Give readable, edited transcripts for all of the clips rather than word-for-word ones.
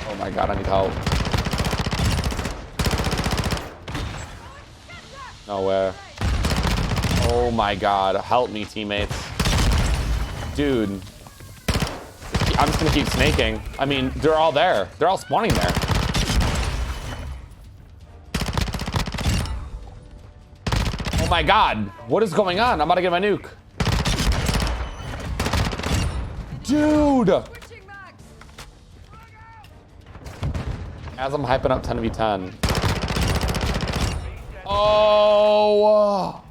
Oh my God, I need help. Nowhere. Oh my God, help me, teammates. Dude. I'm just gonna keep snaking. I mean, they're all there. They're all spawning there. Oh my God, what is going on? I'm about to get my nuke. Dude! As I'm hyping up 10v10. Oh!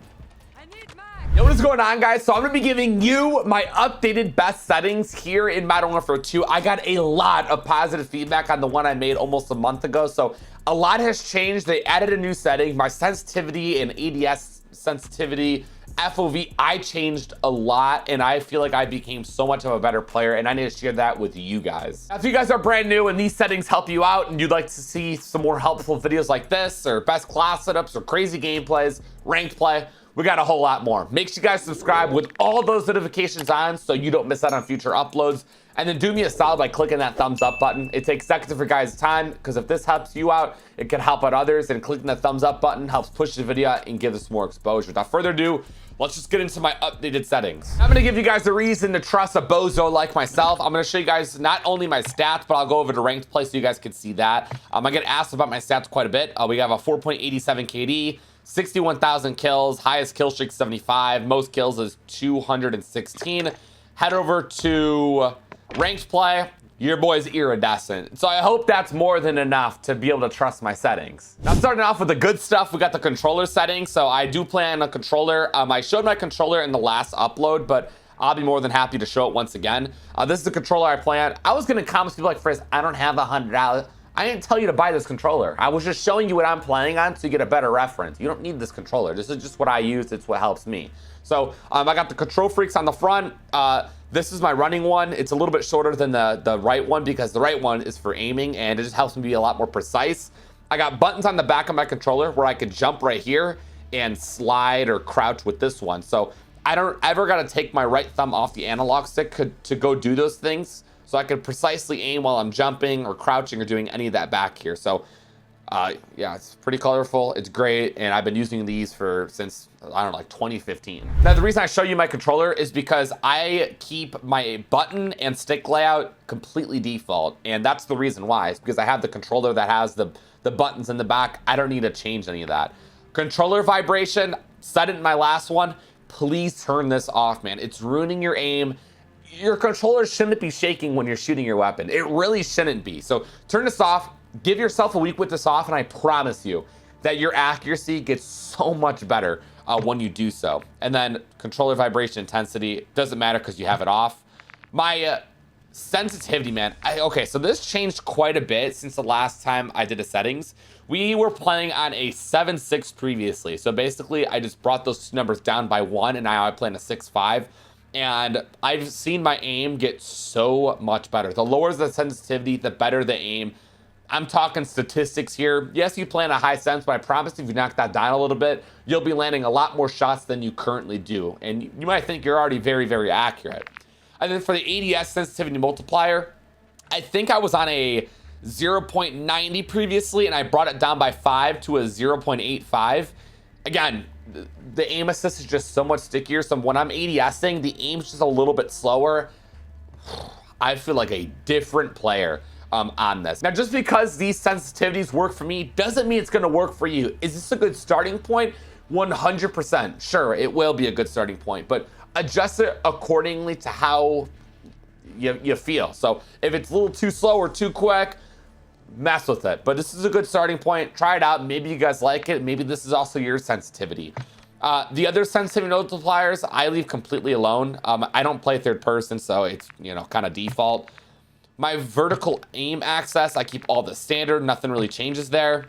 Yo, what is going on, guys? So I'm gonna be giving you my updated best settings here in Modern Warfare 2. I got a lot of positive feedback on the one I made almost a month ago. So a lot has changed. They added a new setting. My sensitivity and ADS sensitivity, FOV, I changed a lot, and I feel like I became so much of a better player, and I need to share that with you guys. Now, if you guys are brand new and these settings help you out and you'd like to see some more helpful videos like this, or best class setups, or crazy gameplays, ranked play, we got a whole lot more. Make sure you guys subscribe with all those notifications on so you don't miss out on future uploads. And then do me a solid by clicking that thumbs up button. It takes seconds of your guys' time, because if this helps you out, it can help out others, and clicking the thumbs up button helps push the video out and give us more exposure. Without further ado, let's just get into my updated settings. I'm gonna give you guys a reason to trust a bozo like myself. I'm gonna show you guys not only my stats, but I'll go over to ranked play so you guys can see that. I get asked about my stats quite a bit. We have a 4.87 KD, 61,000 kills, highest kill streak 75, most kills is 216. Head over to ranked play. Your boy's iridescent. So I hope that's more than enough to be able to trust my settings. Now, starting off with the good stuff, we got the controller settings. So I do plan a controller. I showed my controller in the last upload, but I'll be more than happy to show it once again. This is the controller I plan. I was gonna comment people like, Frizz, I don't have $100. I didn't tell you to buy this controller. I was just showing you what I'm playing on so you get a better reference. You don't need this controller. This is just what I use. It's what helps me. So I got the control freaks on the front. This is my running one. It's a little bit shorter than the right one, because the right one is for aiming, and it just helps me be a lot more precise. I got buttons on the back of my controller where I could jump right here and slide or crouch with this one. So I don't ever got to take my right thumb off the analog stick to go do those things. So I could precisely aim while I'm jumping or crouching or doing any of that back here. So yeah, it's pretty colorful. It's great. And I've been using these since, I don't know, like 2015. Now, the reason I show you my controller is because I keep my button and stick layout completely default. And that's the reason why. It's because I have the controller that has the buttons in the back. I don't need to change any of that. Controller vibration, said it in my last one. Please turn this off, man. It's ruining your aim. Your controller shouldn't be shaking when you're shooting your weapon. It really shouldn't be. So turn this off. Give yourself a week with this off, and I promise you that your accuracy gets so much better when you do so. And then controller vibration intensity doesn't matter because you have it off. My sensitivity, man. Okay, so this changed quite a bit since the last time I did the settings. We were playing on a 7.6 previously. So basically, I just brought those two numbers down by 1, and now I play in a 6.5. And I've seen my aim get so much better. The lower the sensitivity, the better the aim. I'm talking statistics here. Yes, you play on a high sense, but I promise if you knock that down a little bit, you'll be landing a lot more shots than you currently do. And you might think you're already very, very accurate. And then for the ADS sensitivity multiplier, I think I was on a 0.90 previously, and I brought it down by 5 to a 0.85. Again, the aim assist is just so much stickier. So when I'm ADSing, the aim's just a little bit slower. I feel like a different player on this. Now, just because these sensitivities work for me doesn't mean it's going to work for you. Is this a good starting point? 100%. Sure, it will be a good starting point, but adjust it accordingly to how you feel. So if it's a little too slow or too quick, mess with it. But this is a good starting point. Try it out. Maybe you guys like it. Maybe this is also your sensitivity. The other sensitivity multipliers, I leave completely alone. I don't play third person, so it's, kind of default. My vertical aim access, I keep all the standard. Nothing really changes there.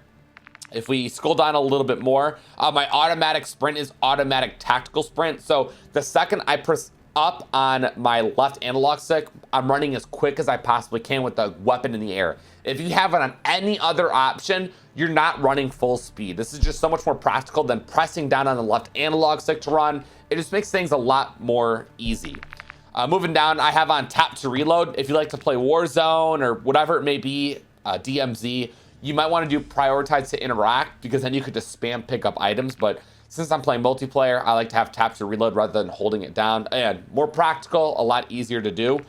If we scroll down a little bit more, my automatic sprint is automatic tactical sprint. So the second I press up on my left analog stick, I'm running as quick as I possibly can with the weapon in the air. If you have it on any other option, you're not running full speed. This is just so much more practical than pressing down on the left analog stick to run. It just makes things a lot more easy. Moving down, I have on tap to reload. If you like to play Warzone or whatever it may be, DMZ, you might want to do prioritize to interact, because then you could just spam pick up items. But since I'm playing multiplayer, I like to have tap to reload rather than holding it down. And more practical, a lot easier to do.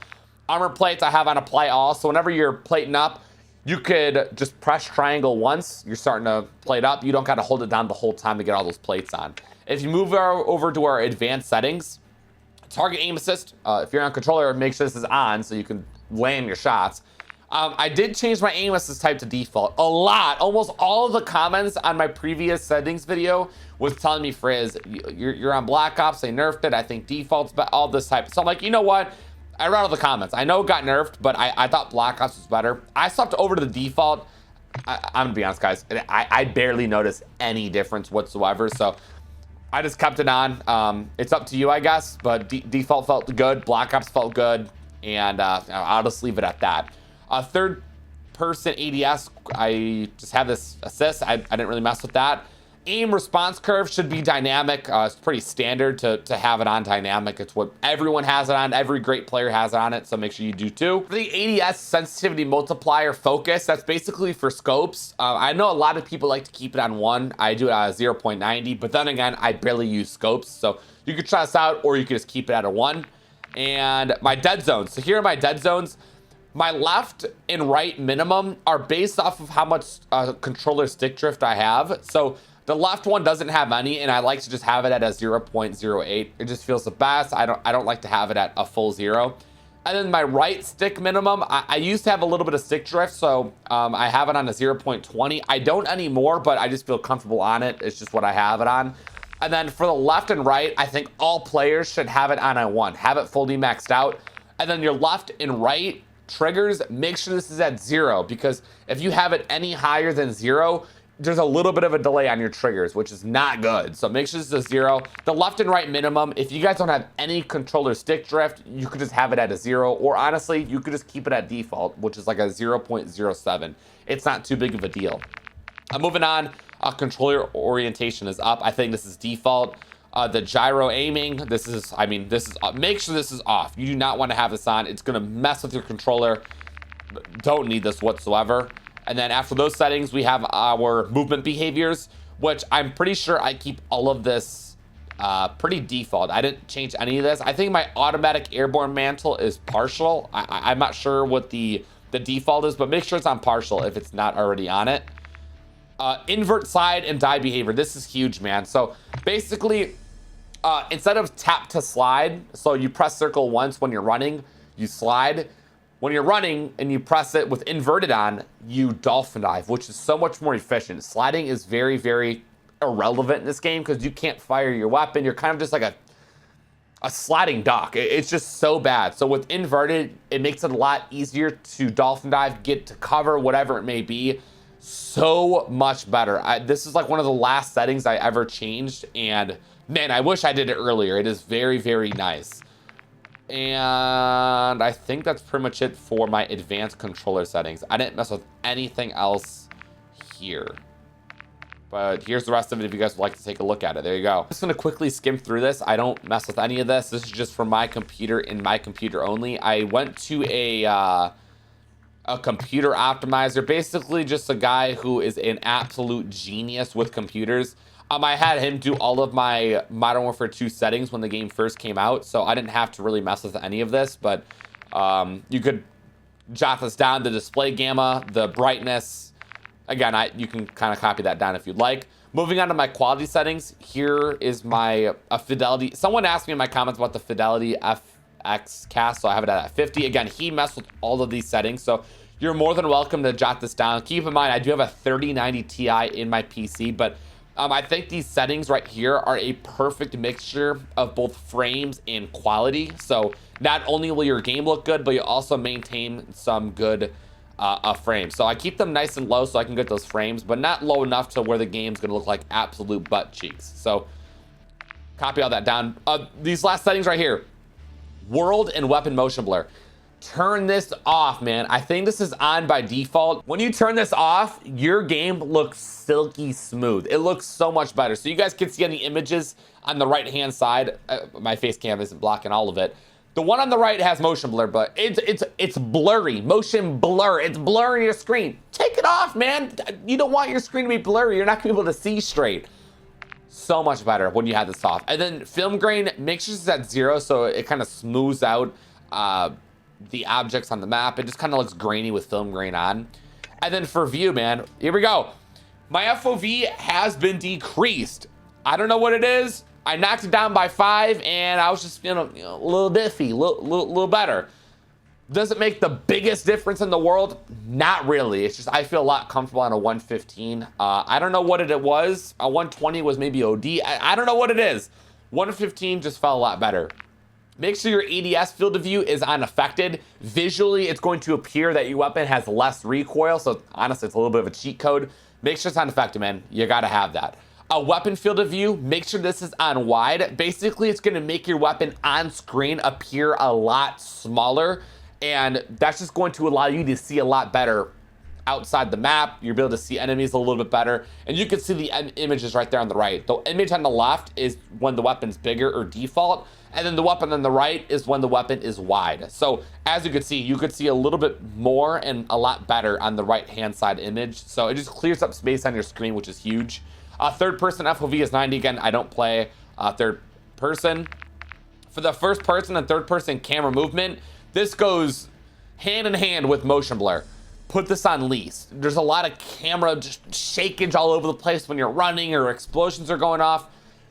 Armor plates I have on apply all. So whenever you're plating up, you could just press triangle once. You're starting to plate up. You don't got to hold it down the whole time to get all those plates on. If you move over to our advanced settings, target aim assist. If you're on controller, make sure this is on so you can land your shots. I did change my aim assist type to default. A lot, almost all of the comments on my previous settings video was telling me, Frizz, you're on Black Ops, they nerfed it, I think default's better, all this type. So I'm like, you know what? I read all the comments. I know it got nerfed, but I thought Black Ops was better. I swapped over to the default. I'm gonna be honest, guys. I barely noticed any difference whatsoever. So I just kept it on. It's up to you, I guess, but default felt good. Black Ops felt good, and I'll just leave it at that. Third person ADS, I just have this assist. I didn't really mess with that. Aim response curve should be dynamic. It's pretty standard to have it on dynamic. It's what everyone has it on. Every great player has it on it, so make sure you do too. For the ADS sensitivity multiplier focus, that's basically for scopes. I know a lot of people like to keep it on 1. I do it at 0.90, but then again, I barely use scopes. So you could try this out, or you could just keep it at a 1. And my dead zones. So here are my dead zones. My left and right minimum are based off of how much controller stick drift I have. So the left one doesn't have any, and I like to just have it at a 0.08. It just feels the best. I don't like to have it at a full 0. And then my right stick minimum, I used to have a little bit of stick drift, so I have it on a 0.20. I don't anymore, but I just feel comfortable on it. It's just what I have it on. And then for the left and right, I think all players should have it on a 1. Have it fully maxed out. And then your left and right triggers, make sure this is at 0, because if you have it any higher than 0, there's a little bit of a delay on your triggers, which is not good. So make sure this is a 0. The left and right minimum, if you guys don't have any controller stick drift, you could just have it at a 0, or honestly, you could just keep it at default, which is like a 0.07. It's not too big of a deal. Moving on, controller orientation is up. I think this is default. The gyro aiming, this is make sure this is off. You do not want to have this on. It's going to mess with your controller. Don't need this whatsoever. And then after those settings, we have our movement behaviors, which I'm pretty sure I keep all of this pretty default. I didn't change any of this. I think my automatic airborne mantle is partial. I'm not sure what the default is, but make sure it's on partial if it's not already on it. Invert slide and die behavior. This is huge, man. So basically, instead of tap to slide, so you press circle once when you're running, you slide. When you're running and you press it with inverted on, you dolphin dive, which is so much more efficient. Sliding is very, very irrelevant in this game because you can't fire your weapon. You're kind of just like a sliding duck. It's just so bad. So with inverted, it makes it a lot easier to dolphin dive, get to cover, whatever it may be. So much better. This is like one of the last settings I ever changed, and man, I wish I did it earlier. It is very, very nice. And I think that's pretty much it for my advanced controller settings. I didn't mess with anything else here. But here's the rest of it if you guys would like to take a look at it. There you go. I'm just going to quickly skim through this. I don't mess with any of this. This is just for my computer and my computer only. I went to a computer optimizer, basically just a guy who is an absolute genius with computers. I had him do all of my Modern Warfare 2 settings when the game first came out, so I didn't have to really mess with any of this, but you could jot this down, the display gamma, the brightness. Again, you can kind of copy that down if you'd like. Moving on to my quality settings, here is my fidelity. Someone asked me in my comments about the fidelity FX cast, so I have it at 50. Again, he messed with all of these settings, so you're more than welcome to jot this down. Keep in mind, I do have a 3090 Ti in my PC, but I think these settings right here are a perfect mixture of both frames and quality. So not only will your game look good, but you also maintain some good frames. So I keep them nice and low so I can get those frames, but not low enough to where the game's gonna look like absolute butt cheeks. So copy all that down. These last settings right here, world and weapon motion blur. Turn this off, man. I think this is on by default. When you turn this off, your game looks silky smooth. It looks so much better. So you guys can see on the images on the right-hand side, my face cam isn't blocking all of it, The one on the right has motion blur, but it's blurry, motion blur. It's blurring your screen. Take it off, man. You don't want your screen to be blurry. You're not gonna be able to see straight. So much better when you have this off. And then film grain, make sure it's at 0 so it kind of smooths out the objects on the map. It just kind of looks grainy with film grain on. And then for view, man, here we go. My FOV has been decreased. I don't know what it is. I knocked it down by 5 and I was just feeling a little diffy, little better. Does it make the biggest difference in the world? Not really. It's just I feel a lot comfortable on a 115. I don't know what it was. A 120 was maybe OD. I don't know what it is. 115 just felt a lot better. Make sure your ADS field of view is unaffected. Visually, it's going to appear that your weapon has less recoil. So honestly, it's a little bit of a cheat code. Make sure it's unaffected, man. You gotta have that. A weapon field of view, make sure this is on wide. Basically, it's gonna make your weapon on screen appear a lot smaller. And that's just going to allow you to see a lot better outside the map. You'll be able to see enemies a little bit better. And you can see the images right there on the right. The image on the left is when the weapon's bigger or default. And then the weapon on the right is when the weapon is wide. So as you could see a little bit more and a lot better on the right-hand side image. So it just clears up space on your screen, which is huge. Third person FOV is 90. Again, I don't play third person. For the first person and third person camera movement, this goes hand in hand with motion blur. Put this on least. There's a lot of camera just shakage all over the place when you're running or explosions are going off.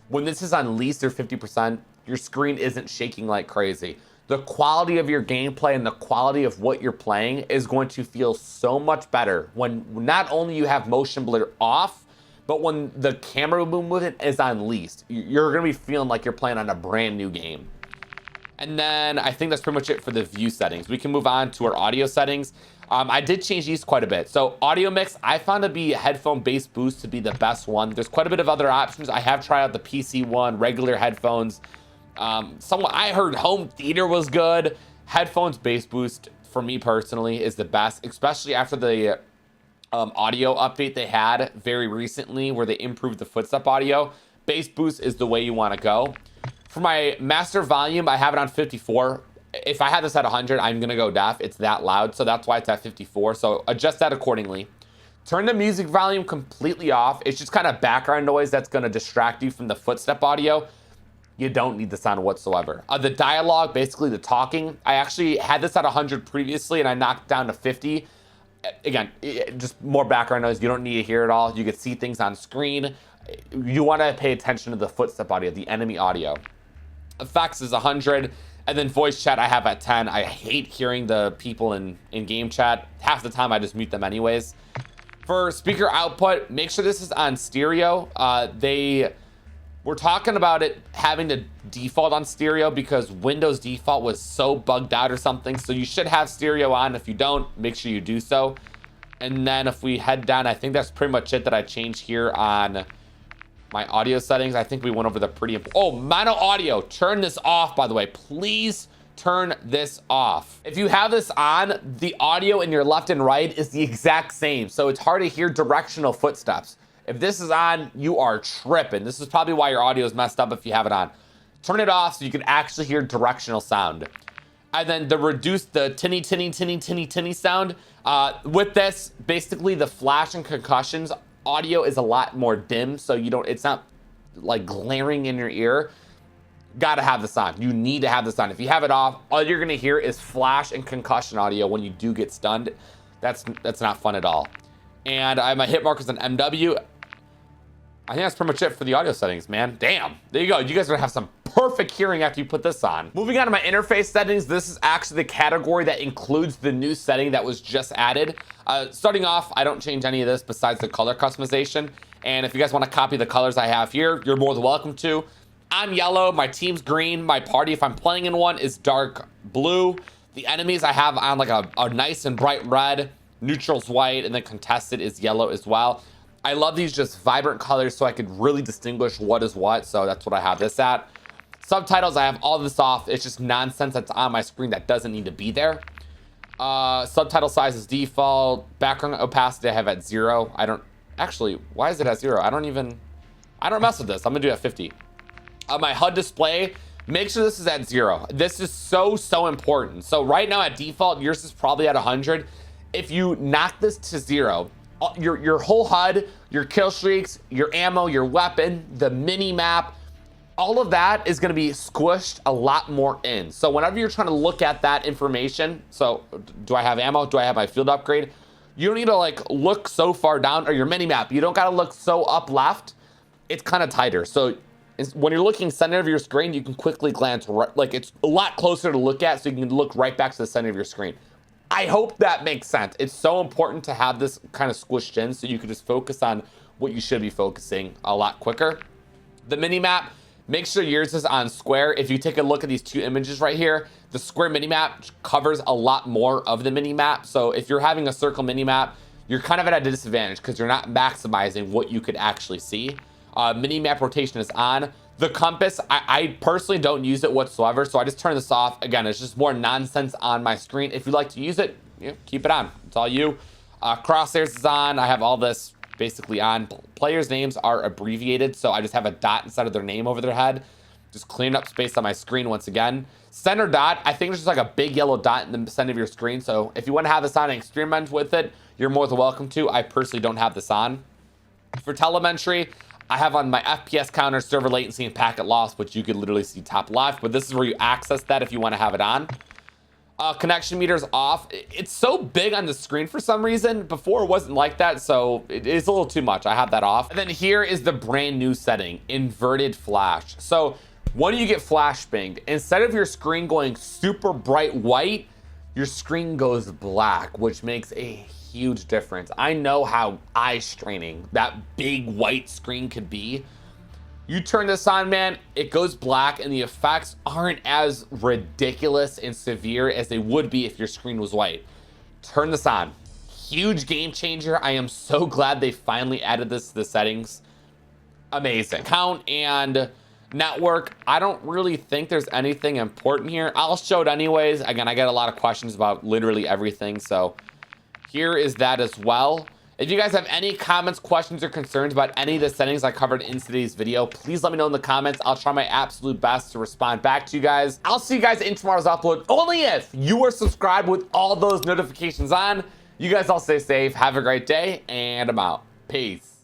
When this is on least or 50%, your screen isn't shaking like crazy. The quality of your gameplay and the quality of what you're playing is going to feel so much better when not only you have motion blur off, but when the camera movement is on least. You're gonna be feeling like you're playing on a brand new game. And then I think that's pretty much it for the view settings. We can move on to our audio settings. I did change these quite a bit. So audio mix, I found to be headphone bass boost to be the best one. There's quite a bit of other options. I have tried out the PC one, regular headphones. I heard home theater was good. Headphones bass boost for me personally is the best, especially after the audio update they had very recently where they improved the footstep audio. Bass boost is the way you want to go. For my master volume, I have it on 54. If I had this at 100, I'm gonna go deaf. It's that loud, so that's why it's at 54. So adjust that accordingly. Turn the music volume completely off. It's just kind of background noise that's gonna distract you from the footstep audio. You don't need the sound whatsoever. The dialogue, basically the talking, I actually had this at 100 previously and I knocked it down to 50. Again, just more background noise. You don't need to hear it all. You can see things on screen. You wanna pay attention to the footstep audio, the enemy audio. Effects is 100, and then voice chat I have at 10. I hate hearing the people in game chat. Half the time I just mute them anyways. For speaker output, make sure this is on stereo. They were talking about it having to default on stereo because Windows default was so bugged out or something. So you should have stereo on. If you don't, make sure you do so. And then if we head down, I think that's pretty much it that I changed here on my audio settings. I think we went over the pretty oh, mono audio, turn this off, by the way. Please turn this off. If you have this on, the audio in your left and right is the exact same, so it's hard to hear directional footsteps. If this is on, you are tripping. This is probably why your audio is messed up if you have it on. Turn it off so you can actually hear directional sound. And then reduce the tinny, tinny, tinny, tinny, tinny sound. With this, basically the flash and concussions audio is a lot more dim, so it's not like glaring in your ear. Gotta have this on. You need to have this on. If you have it off, all you're gonna hear is flash and concussion audio when you do get stunned. That's not fun at all. And I have my hit markers on MW. I think that's pretty much it for the audio settings, man. Damn, there you go. You guys are gonna have some perfect hearing after you put this on. Moving on to my interface settings, this is actually the category that includes the new setting that was just added. Starting off, I don't change any of this besides the color customization. And if you guys want to copy the colors I have here, you're more than welcome to. I'm yellow, my team's green, my party, if I'm playing in one, is dark blue. The enemies I have on like a nice and bright red, neutral's white, and then contested is yellow as well. I love these just vibrant colors so I could really distinguish what is what, so that's what I have this at. Subtitles, I have all this off. It's just nonsense that's on my screen that doesn't need to be there. Subtitle size is default. Background opacity I have at 0. Actually, why is it at 0? I don't mess with this. I'm gonna do it at 50. My HUD display, make sure this is at 0. This is so important. So right now at default, yours is probably at 100. If you knock this to 0, your whole HUD, your kill streaks, your ammo, your weapon, the mini map, all of that is going to be squished a lot more in. So whenever you're trying to look at that information, so do I have ammo? Do I have my field upgrade? You don't need to like look so far down, or your mini map. You don't got to look so up left. It's kind of tighter. So when you're looking center of your screen, you can quickly glance right, like it's a lot closer to look at, so you can look right back to the center of your screen. I hope that makes sense. It's so important to have this kind of squished in so you can just focus on what you should be focusing a lot quicker. The mini map, make sure yours is on square. If you take a look at these 2 images right here, the square mini map covers a lot more of the mini map. So if you're having a circle mini map, you're kind of at a disadvantage because you're not maximizing what you could actually see. Mini map rotation is on. The compass, I personally don't use it whatsoever, so I just turn this off. Again, it's just more nonsense on my screen. If you like to use it, keep it on. It's all you. Crosshairs is on. I have all this basically on. Players' names are abbreviated, so I just have a dot instead of their name over their head. Just clean up space on my screen once again. Center dot, I think there's just like a big yellow dot in the center of your screen, so if you want to have this on and experiment with it, you're more than welcome to. I personally don't have this on. For telemetry, I have on my FPS counter, server latency, and packet loss, which you could literally see top left, but this is where you access that if you want to have it on. Connection meter's off. It's so big on the screen for some reason. Before it wasn't like that, so it is a little too much. I have that off. And then here is the brand new setting, inverted flash. So when you get flash banged, instead of your screen going super bright white, your screen goes black, which makes a huge difference. I know how eye straining that big white screen could be. You turn this on, man, it goes black, and the effects aren't as ridiculous and severe as they would be if your screen was white. Turn this on. Huge game changer. I am so glad they finally added this to the settings. Amazing. Count and network, I don't really think there's anything important here. I'll show it anyways. Again, I get a lot of questions about literally everything, so here is that as well. If you guys have any comments, questions, or concerns about any of the settings I covered in today's video, please let me know in the comments. I'll try my absolute best to respond back to you guys. I'll see you guys in tomorrow's upload, only if you are subscribed with all those notifications on. You guys all stay safe, have a great day, and I'm out. Peace.